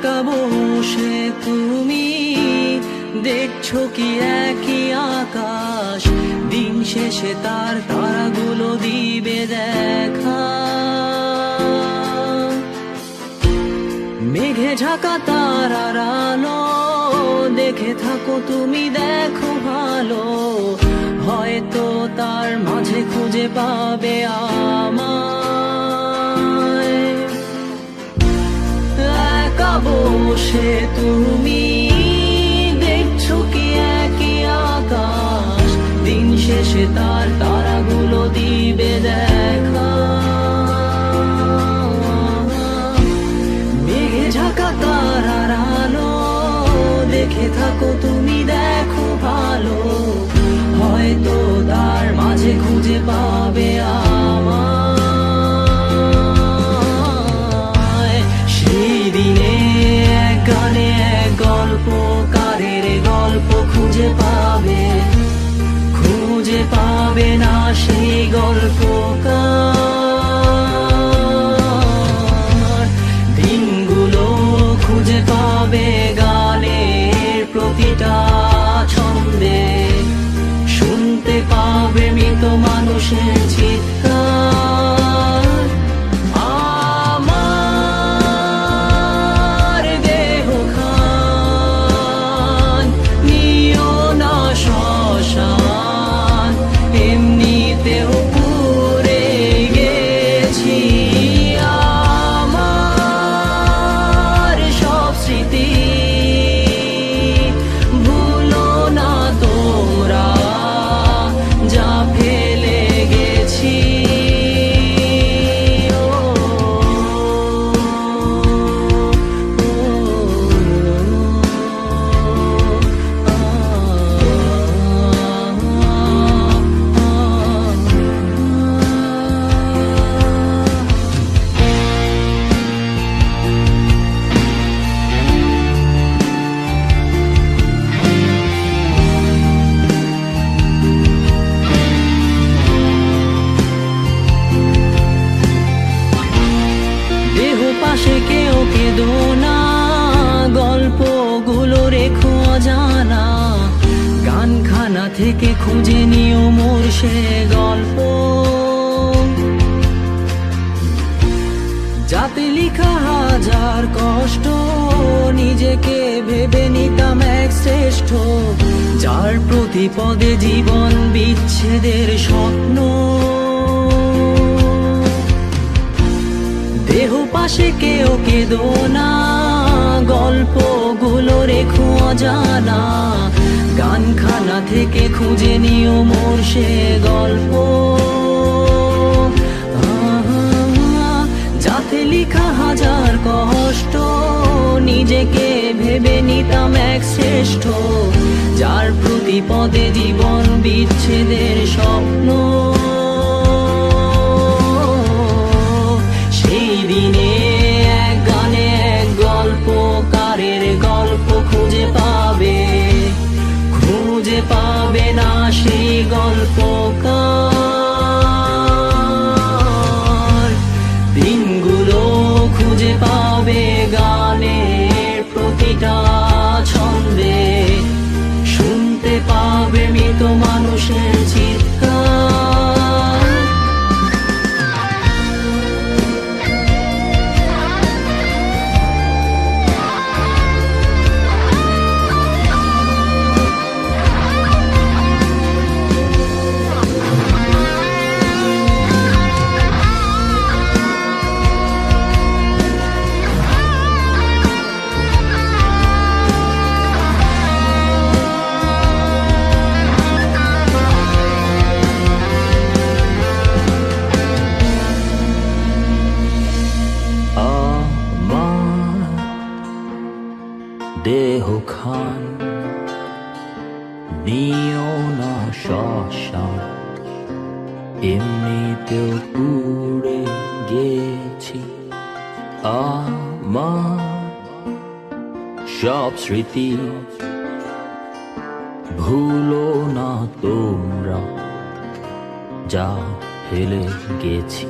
একা বসে তুমি দেখছো কি একই আকাশ, দিন শেষে তার তারাগুলো দিবে দেখা। মেঘে ঢাকা তারার আলো দেখে থাকো তুমি, দেখো ভালো, হয়তো তার মাঝে খুঁজে পাবে আমায়। একা বসে তুমি দেখছো কি একই আকাশ, দিন শেষে তার তারাগুলো দিবে দেখা। মেঘে ঢাকা তারার আলো দেখে থাকো তুমি, দেখো ভালো, হয়তো তার মাঝে খুঁজে পাবে আমায়। সেই দিনে এক গানে এক গল্পকারের গল্প খুঁজে পাবে, খুঁজে পাবে না সেই গল্পকার। দিনগুলো খুঁজে পাবে গানের প্রতিটা ছন্দে, শুনতে পাবে মৃত মানুষের চিৎকার। আমার দেহ খান নিও না শ্মশান, এমনিতেও পুড়ে গেছি। আমার সব স্মৃতি ভুলো না তোমরা, যা ফেলে গেছি। দেহ পাশে কেউ কেঁদো না, গল্পগুলো রেখো অজানা, গানখানা থেকে খুঁজে নিও মোর সে গল্প, যাতে লিখা হাজার কষ্ট, নিজেকে ভেবে নিতাম এক শ্রেষ্ঠ, যার প্রতি পদে জীবন বিচ্ছেদের স্বপ্ন। দেহ পাশে কেউ কেঁদো না, গল্পগুলো রেখো অজানা, গানখানা থেকে খুঁজে নিও মোর সে গল্প, যাতে লিখা হাজার কষ্ট, নিজেকে ভেবে নিতাম এক শ্রেষ্ঠ, যার প্রতি পদে জীবন বিচ্ছেদের স্বপ্ন। সেই দিনে এক গানে এক গল্পকারের গল্প খুঁজে পাবে, খুঁজে পাবে না সেই গল্পকার। দিনগুলো খুঁজে পাবে গানের প্রতিটা ছন্দে, শুনতে পাবে মৃত মানুষের চিৎকার। দেহ খান নিও না শ্মশান, এমনিতেও পুড়ে গেছি। আমার সব স্মৃতি ভুলো না তোমরা, যা ফেলে গেছি।